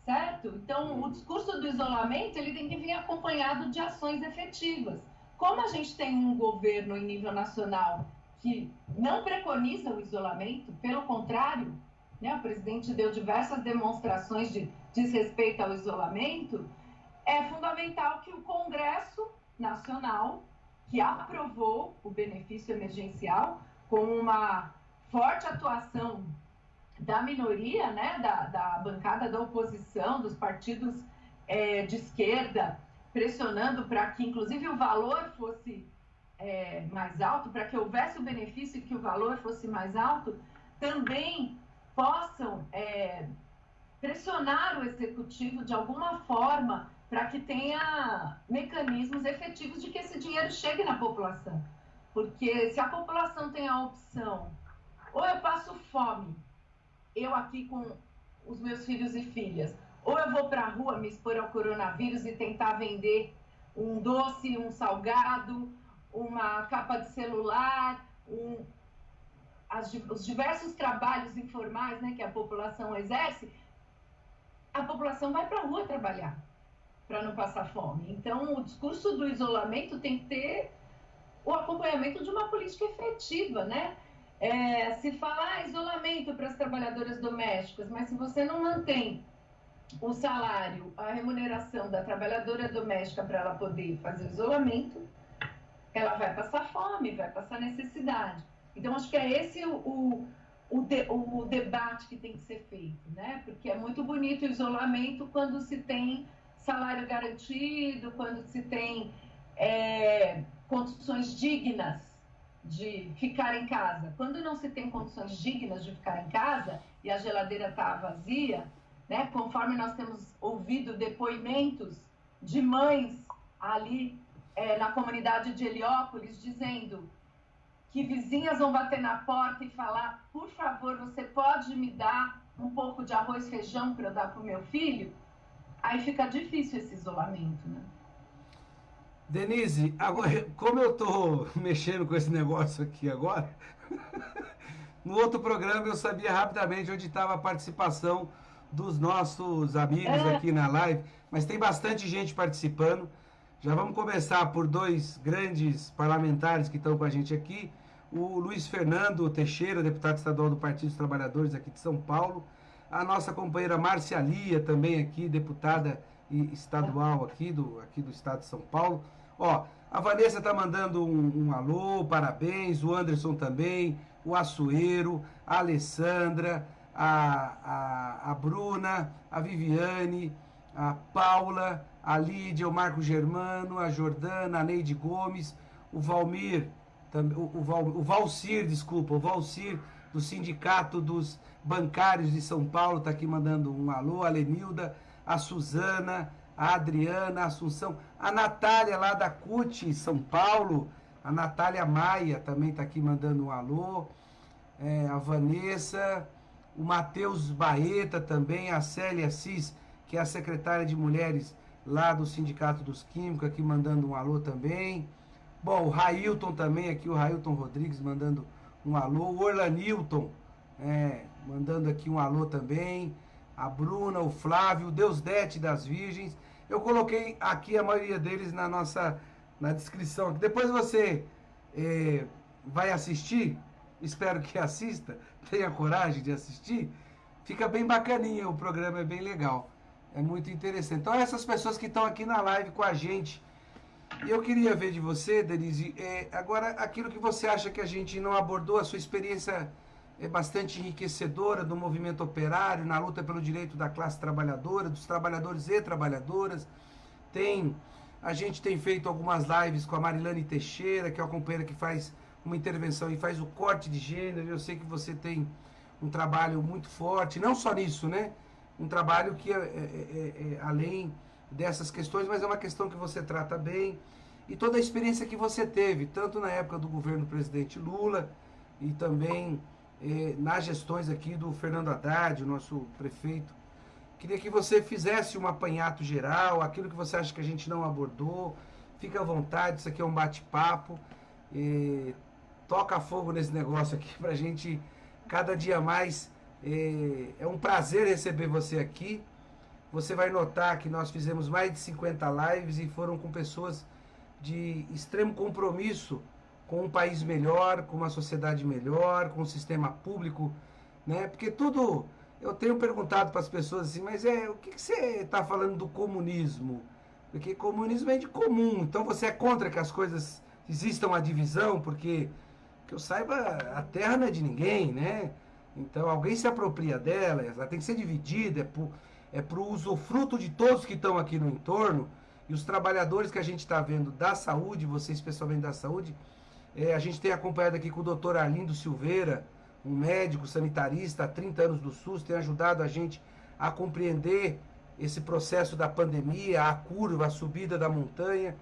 certo? Então, o discurso do isolamento, ele tem que vir acompanhado de ações efetivas. Como a gente tem um governo em nível nacional que não preconiza o isolamento, pelo contrário, né, o presidente deu diversas demonstrações de desrespeito ao isolamento, é fundamental que o Congresso Nacional, que aprovou o benefício emergencial, com uma forte atuação da minoria, né, da bancada da oposição, dos partidos de esquerda, pressionando para que, inclusive, o valor fosse mais alto, para que houvesse o benefício e que o valor fosse mais alto, também possam pressionar o executivo de alguma forma para que tenha mecanismos efetivos de que esse dinheiro chegue na população. Porque se a população tem a opção, ou eu passo fome, eu aqui com os meus filhos e filhas, ou eu vou para a rua me expor ao coronavírus e tentar vender um doce, um salgado, uma capa de celular, os diversos trabalhos informais, né, que a população exerce, a população vai para a rua trabalhar para não passar fome. Então, o discurso do isolamento tem que ter o acompanhamento de uma política efetiva, né? Se fala isolamento para as trabalhadoras domésticas, mas se você não mantém o salário, a remuneração da trabalhadora doméstica para ela poder fazer o isolamento, ela vai passar fome, vai passar necessidade. Então, acho que é esse o debate que tem que ser feito, né? Porque é muito bonito o isolamento quando se tem salário garantido, quando se tem condições dignas de ficar em casa. Quando não se tem condições dignas de ficar em casa e a geladeira está vazia, né, conforme nós temos ouvido depoimentos de mães ali na comunidade de Heliópolis dizendo que vizinhas vão bater na porta e falar: por favor, você pode me dar um pouco de arroz e feijão para eu dar para o meu filho? Aí fica difícil esse isolamento, né? Denise, agora, como eu estou mexendo com esse negócio aqui agora, no outro programa eu sabia rapidamente onde estava a participação dos nossos amigos aqui na live, mas tem bastante gente participando. Já vamos começar por dois grandes parlamentares que estão com a gente aqui. O Luiz Fernando Teixeira, deputado estadual do Partido dos Trabalhadores aqui de São Paulo. A nossa companheira Márcia Lia, também aqui, deputada estadual aqui do estado de São Paulo. Ó, a Vanessa está mandando um alô, parabéns, o Anderson também, o Açoeiro, a Alessandra, a Bruna, a Viviane, a Paula, a Lídia, o Marco Germano, a Jordana, a Neide Gomes, o Valmir, o Valcir, desculpa, o Valcir do Sindicato dos Bancários de São Paulo está aqui mandando um alô, a Lenilda, a Suzana, a Adriana, a Assunção, a Natália lá da CUT São Paulo, a Natália Maia também está aqui mandando um alô, a Vanessa, o Matheus Baeta também, a Célia Cis, que é a secretária de Mulheres lá do Sindicato dos Químicos, aqui mandando um alô também. Bom, o Railton também aqui, o Railton Rodrigues mandando um alô. O Orlanilton mandando aqui um alô também. A Bruna, o Flávio, o Deusdete das Virgens. Eu coloquei aqui a maioria deles na descrição. Depois você vai assistir, espero que assista, tenha coragem de assistir. Fica bem bacaninha, o programa é bem legal. É muito interessante. Então essas pessoas que estão aqui na live com a gente. E eu queria ver de você, Denise, agora aquilo que você acha que a gente não abordou, a sua experiência é bastante enriquecedora do movimento operário, na luta pelo direito da classe trabalhadora, dos trabalhadores e trabalhadoras. A gente tem feito algumas lives com a Marilane Teixeira, que é uma companheira que faz uma intervenção e faz o corte de gênero. Eu sei que você tem um trabalho muito forte, não só nisso, né? Um trabalho que é além dessas questões, mas é uma questão que você trata bem. E toda a experiência que você teve, tanto na época do governo do presidente Lula e também nas gestões aqui do Fernando Haddad, o nosso prefeito. Queria que você fizesse um apanhado geral, aquilo que você acha que a gente não abordou. Fica à vontade, isso aqui é um bate-papo. Toca fogo nesse negócio aqui pra gente cada dia mais. É um prazer receber você aqui. Você vai notar que nós fizemos mais de 50 lives e foram com pessoas de extremo compromisso com um país melhor, com uma sociedade melhor, com um sistema público, né? Porque tudo... Eu tenho perguntado para as pessoas assim, mas o que você está falando do comunismo? Porque comunismo é de comum, então você é contra que as coisas existam uma divisão, porque, que eu saiba, a terra não é de ninguém, né? Então alguém se apropria dela, ela tem que ser dividida, é pro usufruto de todos que estão aqui no entorno, e os trabalhadores que a gente está vendo da saúde, você especialmente da saúde, a gente tem acompanhado aqui com o doutor Arlindo Silveira, um médico sanitarista há 30 anos do SUS, tem ajudado a gente a compreender esse processo da pandemia, a curva, a subida da montanha.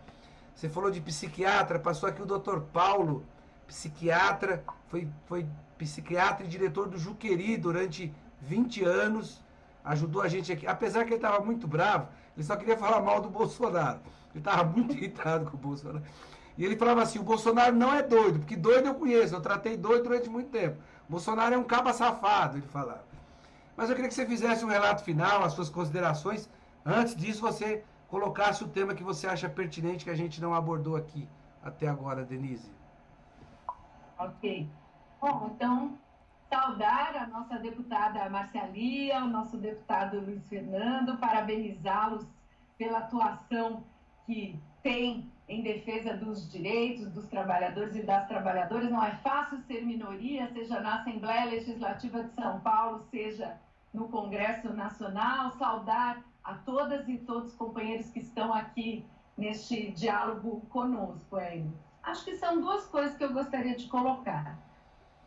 Você falou de psiquiatra, passou aqui o doutor Paulo, psiquiatra, foi psiquiatra e diretor do Juqueri durante 20 anos, ajudou a gente aqui, apesar que ele estava muito bravo, ele só queria falar mal do Bolsonaro, ele estava muito irritado com o Bolsonaro. E ele falava assim, o Bolsonaro não é doido, porque doido eu conheço, eu tratei doido durante muito tempo. O Bolsonaro é um caba safado, ele falava. Mas eu queria que você fizesse um relato final, as suas considerações. Antes disso, você colocasse o tema que você acha pertinente, que a gente não abordou aqui até agora, Denise. Ok. Bom, então, saudar a nossa deputada Marcialia, o nosso deputado Luiz Fernando, parabenizá-los pela atuação que tem em defesa dos direitos dos trabalhadores e das trabalhadoras. Não é fácil ser minoria, seja na Assembleia Legislativa de São Paulo, seja no Congresso Nacional. Saudar a todas e todos os companheiros que estão aqui neste diálogo conosco, Hélio. Acho que são duas coisas que eu gostaria de colocar.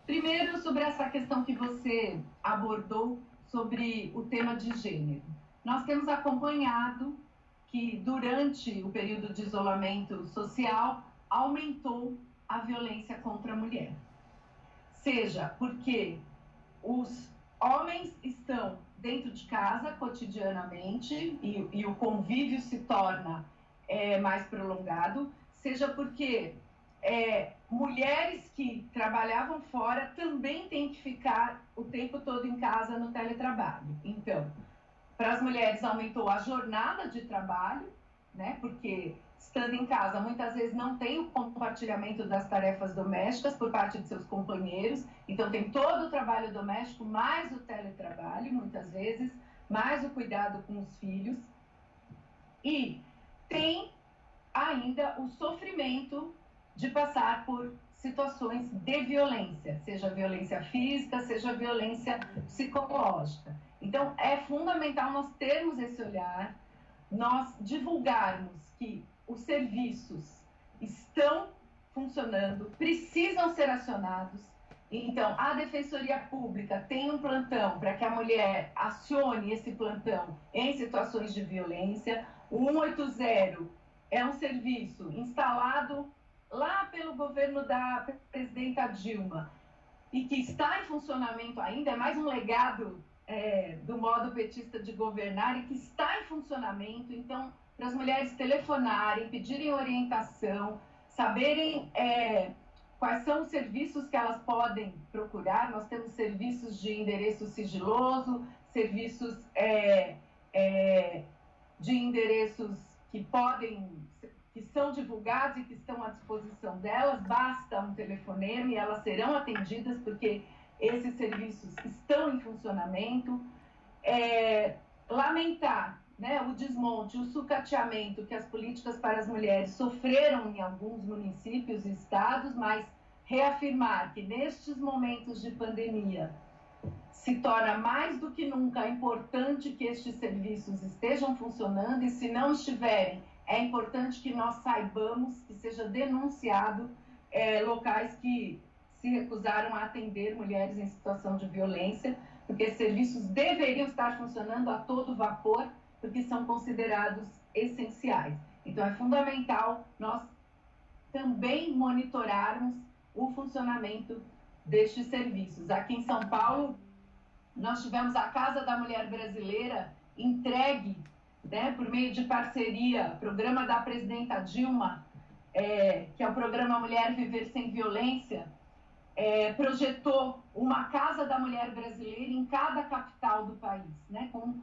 Primeiro, sobre essa questão que você abordou sobre o tema de gênero. Nós temos acompanhado que durante o período de isolamento social aumentou a violência contra a mulher. Seja porque os homens estão dentro de casa cotidianamente e o convívio se torna mais prolongado, seja porque mulheres que trabalhavam fora também têm que ficar o tempo todo em casa no teletrabalho. Então, para as mulheres aumentou a jornada de trabalho, né? Porque estando em casa muitas vezes não tem o compartilhamento das tarefas domésticas por parte de seus companheiros, então tem todo o trabalho doméstico, mais o teletrabalho muitas vezes, mais o cuidado com os filhos, e tem ainda o sofrimento de passar por situações de violência, seja violência física, seja violência psicológica. Então, é fundamental nós termos esse olhar, nós divulgarmos que os serviços estão funcionando, precisam ser acionados. Então, a Defensoria Pública tem um plantão para que a mulher acione esse plantão em situações de violência. O 180 é um serviço instalado lá pelo governo da presidenta Dilma, e que está em funcionamento ainda, é mais um legado do modo petista de governar, e que está em funcionamento. Então, para as mulheres telefonarem, pedirem orientação, saberem quais são os serviços que elas podem procurar. Nós temos serviços de endereço sigiloso, serviços de endereços que são divulgados e que estão à disposição delas. Basta um telefonema e elas serão atendidas, porque esses serviços estão em funcionamento. Lamentar, né, o desmonte, o sucateamento que as políticas para as mulheres sofreram em alguns municípios e estados, mas reafirmar que nestes momentos de pandemia se torna mais do que nunca importante que estes serviços estejam funcionando, e se não estiverem, é importante que nós saibamos, que seja denunciado locais que se recusaram a atender mulheres em situação de violência, porque esses serviços deveriam estar funcionando a todo vapor, porque são considerados essenciais. Então, é fundamental nós também monitorarmos o funcionamento destes serviços. Aqui em São Paulo, nós tivemos a Casa da Mulher Brasileira entregue, né, por meio de parceria, programa da presidenta Dilma, que é o programa Mulher Viver Sem Violência, projetou uma Casa da Mulher Brasileira em cada capital do país, né, com,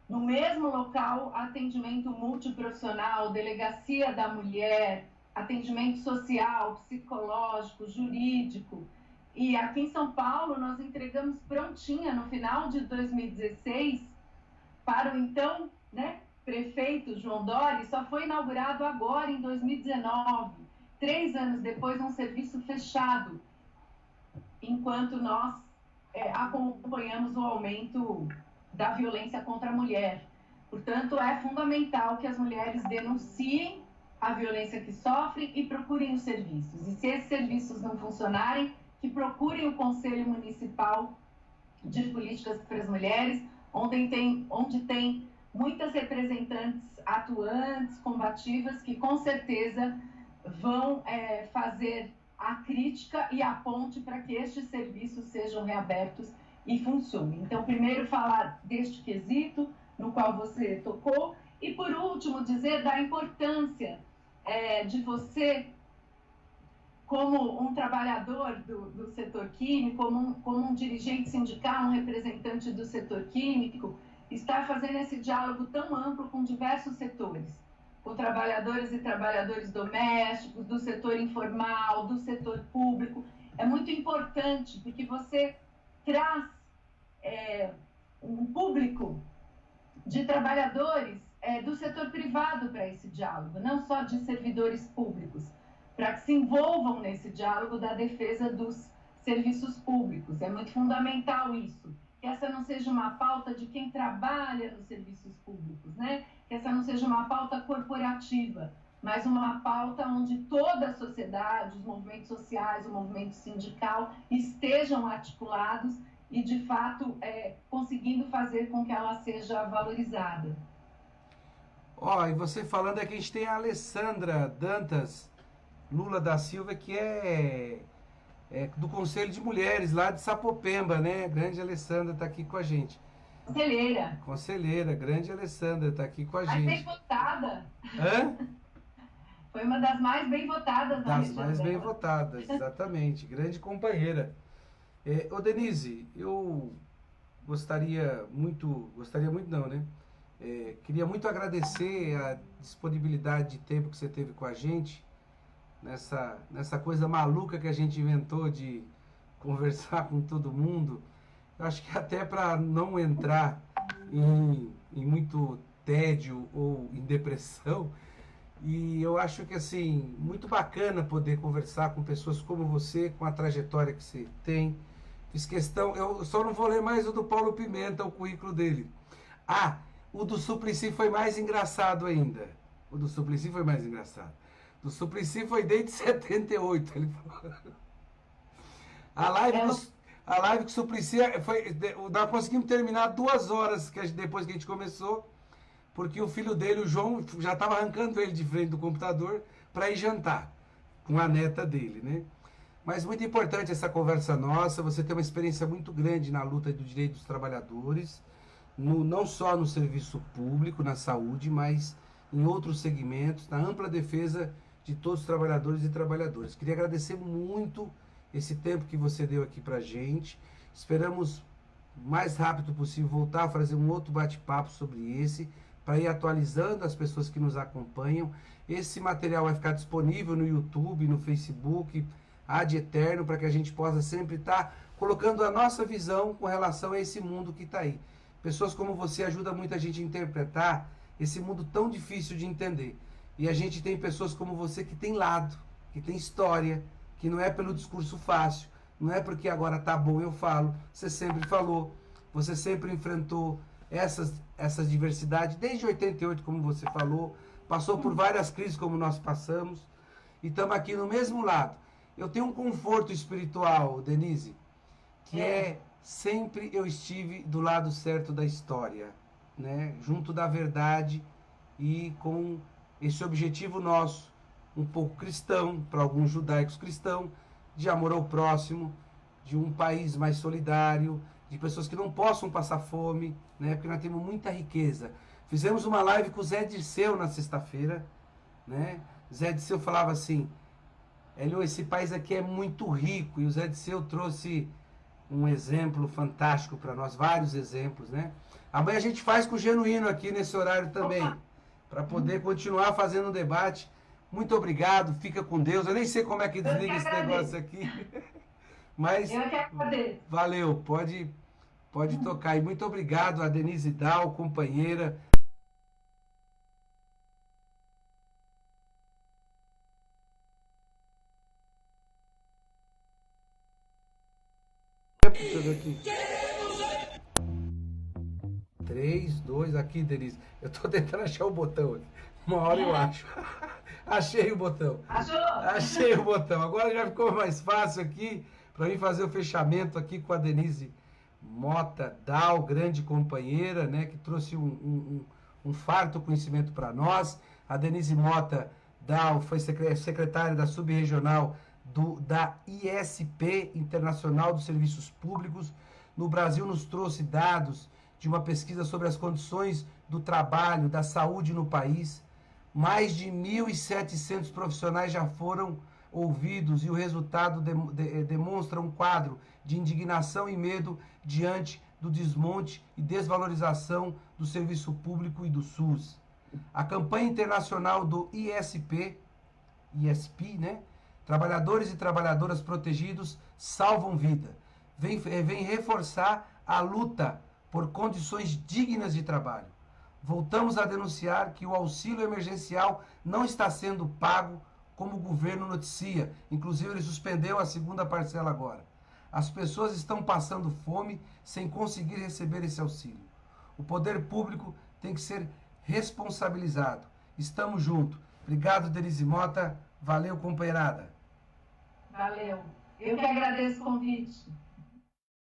no mesmo local, atendimento multiprofissional, delegacia da mulher, atendimento social, psicológico, jurídico. E aqui em São Paulo, nós entregamos prontinha, no final de 2016, para o então, né, prefeito João Dória. Só foi inaugurado agora, em 2019, 3 anos depois, um serviço fechado, enquanto nós acompanhamos o aumento da violência contra a mulher. Portanto, é fundamental que as mulheres denunciem a violência que sofrem e procurem os serviços. E se esses serviços não funcionarem, que procurem o Conselho Municipal de Políticas para as Mulheres, onde tem muitas representantes atuantes, combativas, que com certeza vão fazer a crítica e a ponte para que estes serviços sejam reabertos e funcionem. Então, primeiro falar deste quesito, no qual você tocou, e por último dizer da importância de você, como um trabalhador do setor químico, como um dirigente sindical, um representante do setor químico, estar fazendo esse diálogo tão amplo com diversos setores, com trabalhadoras e trabalhadores domésticos, do setor informal, do setor público. É muito importante, porque você traz um público de trabalhadores do setor privado para esse diálogo, não só de servidores públicos, para que se envolvam nesse diálogo da defesa dos serviços públicos. É muito fundamental isso, que essa não seja uma pauta de quem trabalha nos serviços públicos, né? Que essa não seja uma pauta corporativa, mas uma pauta onde toda a sociedade, os movimentos sociais, o movimento sindical estejam articulados e, de fato, conseguindo fazer com que ela seja valorizada. E você falando aqui, a gente tem a Alessandra Dantas Lula da Silva, que é do Conselho de Mulheres, lá de Sapopemba, né? Grande Alessandra está aqui com a gente. Conselheira, grande Alessandra está aqui com a gente. Bem votada. Hã? Foi uma das mais bem votadas na região. Das mais bem votadas, exatamente. Grande companheira. Denise, eu gostaria muito não, né? Queria muito agradecer a disponibilidade de tempo que você teve com a gente, nessa coisa maluca que a gente inventou de conversar com todo mundo. Eu acho que até para não entrar em muito tédio ou em depressão, e eu acho que, assim, muito bacana poder conversar com pessoas como você, com a trajetória que você tem. Fiz questão, eu só não vou ler mais o do Paulo Pimenta, o currículo dele. O do Suplicy foi mais engraçado ainda. O do Suplicy foi mais engraçado. Do Suplicy foi desde 78, ele falou. A live que o Suplicy nós conseguimos terminar 2 horas depois que a gente começou, porque o filho dele, o João, já estava arrancando ele de frente do computador para ir jantar com a neta dele, né? Mas muito importante essa conversa nossa, você tem uma experiência muito grande na luta do direito dos trabalhadores, não só no serviço público, na saúde, mas em outros segmentos, na ampla defesa de todos os trabalhadores e trabalhadoras. Queria agradecer muito esse tempo que você deu aqui pra gente. Esperamos o mais rápido possível voltar a fazer um outro bate-papo sobre esse, para ir atualizando as pessoas que nos acompanham. Esse material vai ficar disponível no YouTube, no Facebook, ad eterno, para que a gente possa sempre estar colocando a nossa visão com relação a esse mundo que está aí. Pessoas como você ajudam muita gente a interpretar esse mundo tão difícil de entender. E a gente tem pessoas como você que tem lado, que tem história, que não é pelo discurso fácil, não é porque agora tá bom eu falo, você sempre falou, você sempre enfrentou essas diversidades, desde 88, como você falou, passou por várias crises como nós passamos, e estamos aqui no mesmo lado. Eu tenho um conforto espiritual, Denise, que sempre eu estive do lado certo da história, né? Junto da verdade e com esse objetivo nosso, um pouco cristão, para alguns judaicos cristão, de amor ao próximo, de um país mais solidário, de pessoas que não possam passar fome, né? Porque nós temos muita riqueza. Fizemos uma live com o Zé Dirceu na sexta-feira, né? Zé Dirceu falava assim: Hélio, esse país aqui é muito rico, e o Zé Dirceu trouxe um exemplo fantástico para nós, vários exemplos, né? Amanhã a gente faz com o Genuíno aqui nesse horário também, para poder continuar fazendo um debate. Muito obrigado, fica com Deus. Eu nem sei como é que desliga esse negócio aqui, mas Eu que agradeço. valeu, pode tocar. E muito obrigado a Denise Dal, companheira. Deixa eu ver aqui. 3, 2, aqui, Denise. Eu tô tentando achar o botão aqui. Uma hora eu acho. Achei o botão. Achou? Achei o botão. Agora já ficou mais fácil aqui para mim fazer o fechamento aqui com a Denise Mota Dal, grande companheira, né, que trouxe um farto conhecimento para nós. A Denise Mota Dal foi secretária da subregional da ISP, Internacional dos Serviços Públicos. No Brasil nos trouxe dados de uma pesquisa sobre as condições do trabalho, da saúde no país. Mais de 1.700 profissionais já foram ouvidos e o resultado demonstra um quadro de indignação e medo diante do desmonte e desvalorização do serviço público e do SUS. A campanha internacional do ISP, né? Trabalhadores e trabalhadoras protegidos salvam vida. Vem reforçar a luta por condições dignas de trabalho. Voltamos a denunciar que o auxílio emergencial não está sendo pago como o governo noticia. Inclusive, ele suspendeu a segunda parcela agora. As pessoas estão passando fome sem conseguir receber esse auxílio. O poder público tem que ser responsabilizado. Estamos juntos. Obrigado, Denise Mota. Valeu, companheirada. Valeu. Eu que agradeço o convite.